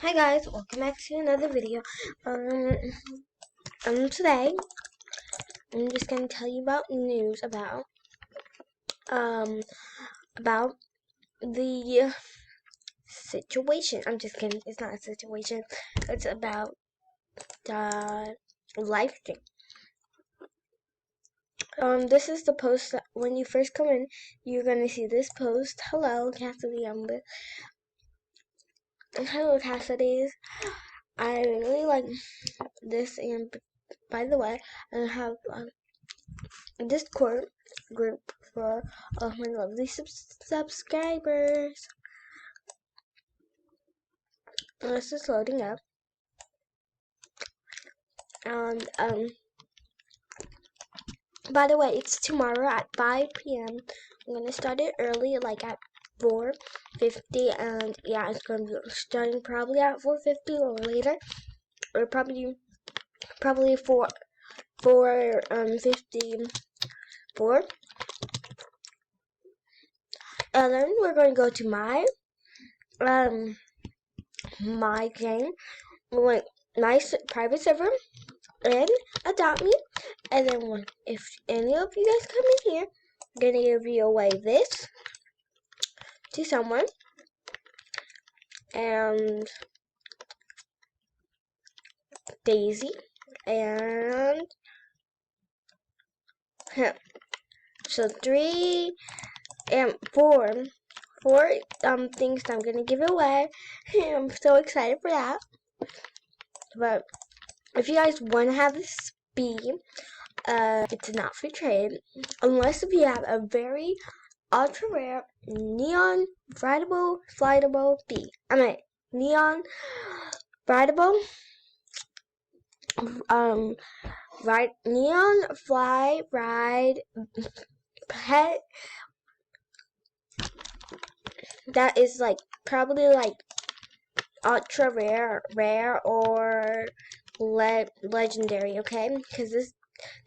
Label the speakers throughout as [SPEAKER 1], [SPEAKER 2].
[SPEAKER 1] Hi guys, welcome back to another video. Today I'm just gonna tell you about news about the situation. I'm just kidding. It's not a situation. It's about the live stream. This is the post that when you first come in, you're gonna see this post. Hello, Cassidy. Hello, Cassidy. I really like this, and by the way, I have a Discord group for all of my lovely subscribers. This is loading up, and by the way, it's tomorrow at 5 p.m. I'm gonna start it early, like at 4:50, and yeah, it's gonna be starting probably at 4:50 or later, or probably 54. And then we're going to go to my game, like nice private server, and adopt me. And then if any of you guys come in here, I'm gonna give you away this to someone, and Daisy, and him. So 3 and 4 things that I'm gonna give away. I'm so excited for that. But if you guys want to have this be, it's not free trade unless if you have a very ultra rare neon flightable bee. Neon flightable neon fly ride pet that is like probably like ultra rare or legendary, okay? Because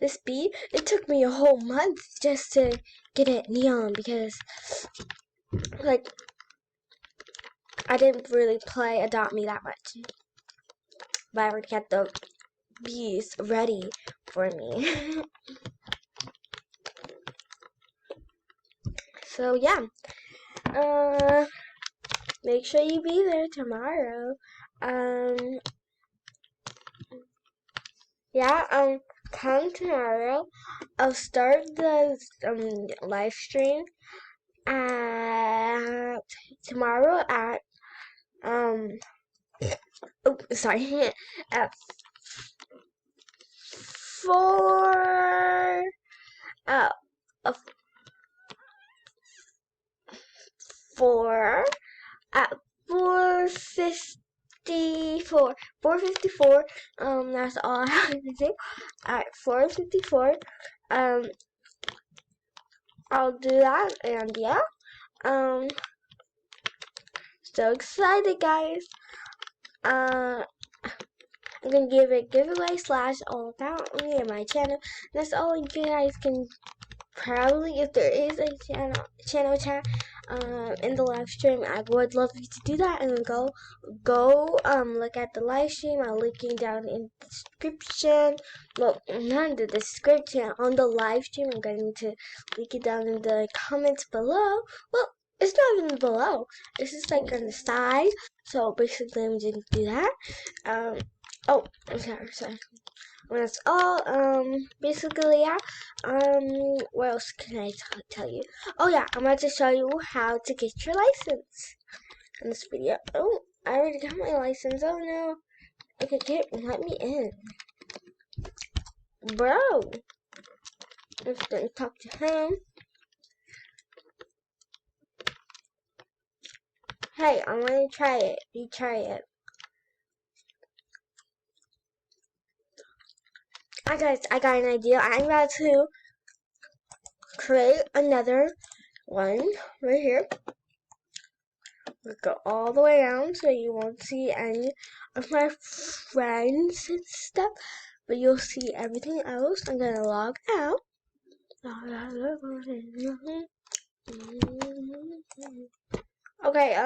[SPEAKER 1] this bee, it took me a whole month just to get it neon, because like I didn't really play Adopt Me that much, but I already got the bees ready for me. So yeah, make sure you be there tomorrow. Yeah, come tomorrow. I'll start the live stream at tomorrow at at 4 uh 4 at 4:54. 4:54. That's all I have to say. At 4:54. I'll do that, and yeah. So excited, guys. I'm gonna give a giveaway / all about me and my channel. That's all you guys can probably, if there is a channel chat in the live stream, I would love you to do that, and then go look at the live stream. I'll link it down in the description. Well, not in the description, on the live stream. I'm going to link it down in the comments below. Well, it's not even below. It's just like on the side. So basically, I'm just gonna do that. Oh, I'm sorry. That's all. Basically, yeah. What else can I tell you? Oh yeah, I'm about to show you how to get your license in this video. Oh, I already got my license. Oh no. Okay, let me in, bro. I'm just gonna talk to him. Hey, I want to try it. You try it. Hi guys, I got an idea. I'm about to create another one right here. We'll go all the way down so you won't see any of my friends and stuff, but you'll see everything else. I'm gonna log out. Okay,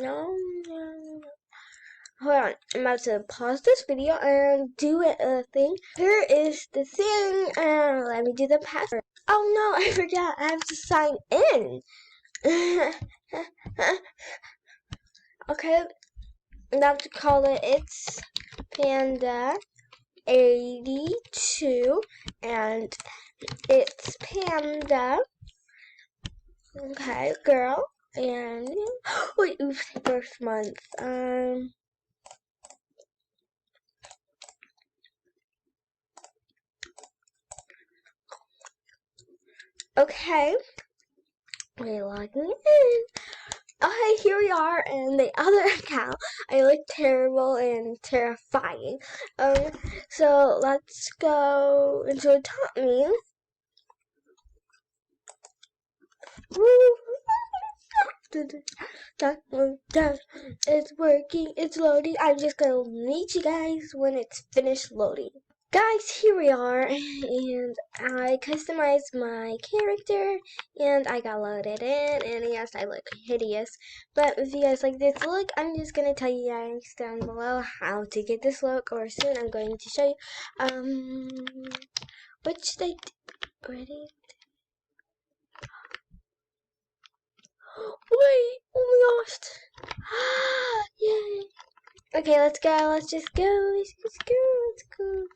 [SPEAKER 1] no. hold on. I'm about to pause this video and do a thing. Here is the thing. Let me do the password. Oh no, I forgot. I have to sign in. Okay, I'm about to call it It's Panda 82 and it's Panda. Okay, girl. And wait, oops, birth month. Okay. We're logging in. Okay, here we are in the other account. I look terrible and terrifying. So let's go into a top menu. It's working, it's loading. I'm just gonna meet you guys when it's finished loading. Guys, here we are, and I customized my character, and I got loaded in, and yes, I look hideous, but if you guys like this look, I'm just gonna tell you guys down below how to get this look, or soon I'm going to show you, what should I do? Ready? Wait, oh my gosh, yay. Okay, let's go. Let's just go. Let's go. Let's go.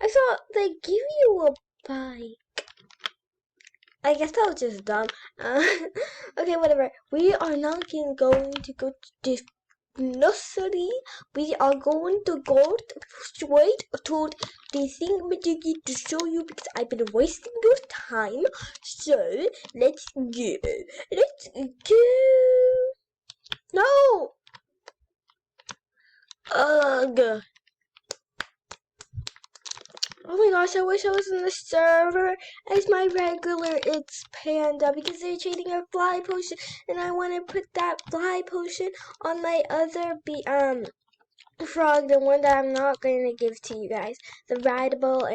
[SPEAKER 1] I thought they give you a bike. I guess that was just dumb. Okay, whatever. We are not going to go to this nursery. We are going to go straight to the thing to show you because I've been wasting your time. So let's go. Let's go. No. Ugh. Oh my gosh, I wish I was in the server as my regular It's Panda because they're trading a fly potion and I want to put that fly potion on my other frog, the one that I'm not going to give to you guys. The rideable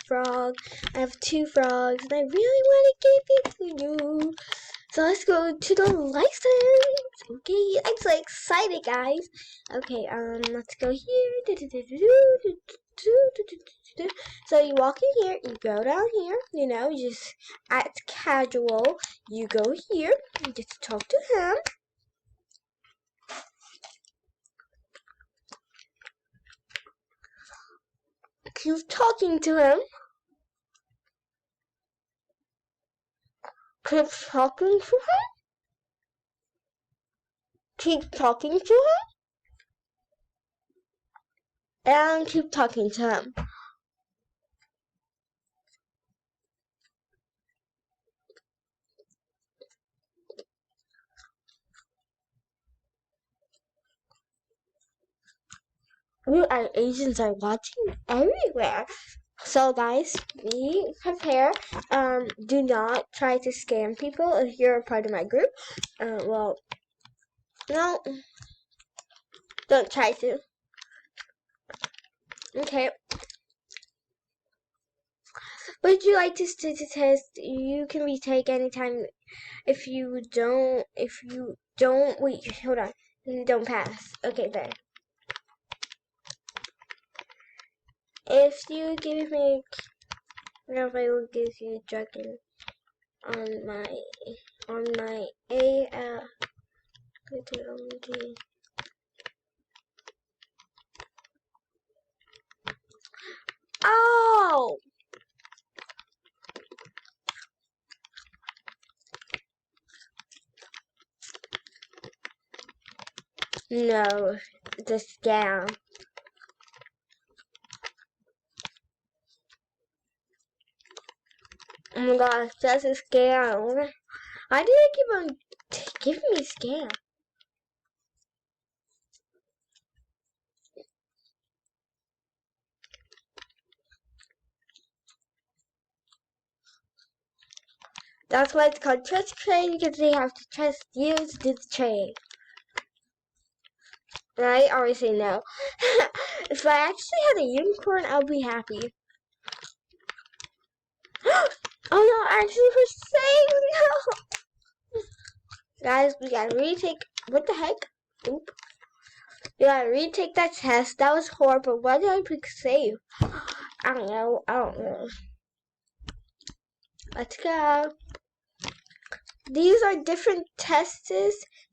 [SPEAKER 1] frog. I have 2 frogs and I really want to give it to you. So let's go to the license. Okay, I'm so excited, guys. Okay, let's go here. So you walk in here, you go down here, you know, just act casual. You go here, you get to talk to him. Keep talking to him. Keep talking to him. Keep talking to him. And keep talking to him. You and Asians are watching everywhere. So guys, be prepared. Do not try to scam people if you're a part of my group. Well, no, don't try to. Okay. Would you like to test? You can retake anytime. If you don't, wait, hold on. If you don't pass. Okay, there. If you give me, I will give you a dragon on my AL. Oh! No, it's a scam. Oh my gosh, that's a scam. Why do they keep on giving me scam? That's why it's called trust trade, because they have to trust you to do the trade. And I always say no. If I actually had a unicorn, I'll be happy. Oh no, actually for saying no! Guys, we gotta retake. What the heck? Oop. You gotta retake that test. That was horrible. Why did I pick save? I don't know. Let's go. These are different tests,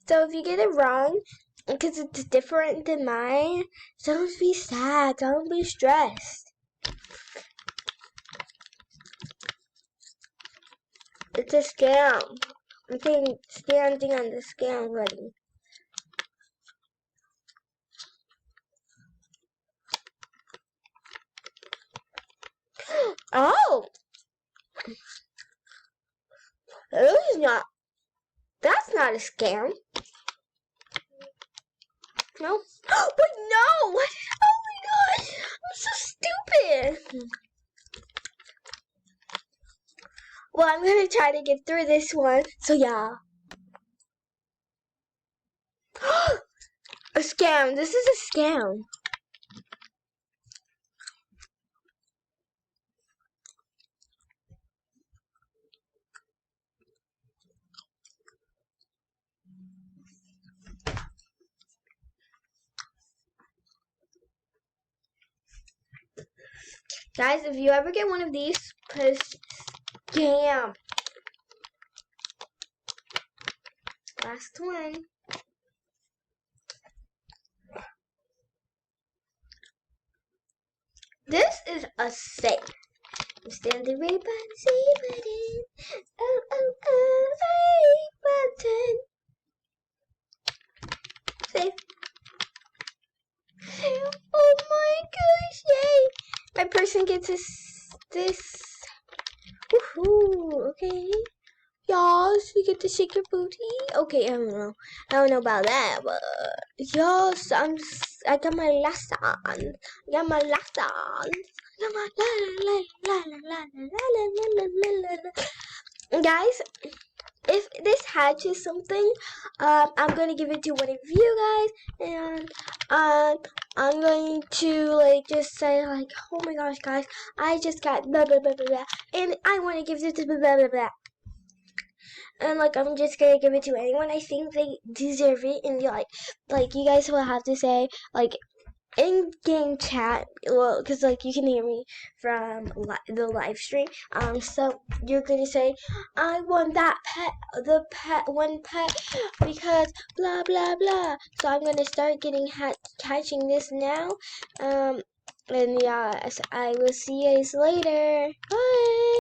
[SPEAKER 1] so if you get it wrong, because it's different than mine, don't be sad. Don't be stressed. It's a scam. I'm putting standing on the scam ready. Oh! That's not a scam. No? But no! What? Oh my gosh! I'm so stupid! Well, I'm gonna try to get through this one, so yeah. A scam. This is a scam. Guys, if you ever get one of these, put scam. Last one. This is a safe. I'm standing right by the safe button. Oh, oh, oh, safe button. Safe. Oh my gosh, yay! My person gets this. Woohoo, okay. Yes, we get to shake your booty. Okay, I don't know about that, but yes, I got my last on. I got my last on. I got my la. Guys, if this hatches something, I'm gonna give it to one of you guys, and I'm going to like just say like, oh my gosh, guys, I just got blah blah blah blah blah, and I want to give it to blah blah blah blah. And like I'm just gonna give it to anyone I think they deserve it, and like you guys will have to say like in-game chat, well, because like you can hear me from the live stream. So you're gonna say I want that pet, the one pet, because blah blah blah. So I'm gonna start catching this now. And yeah, I will see you guys later. Bye.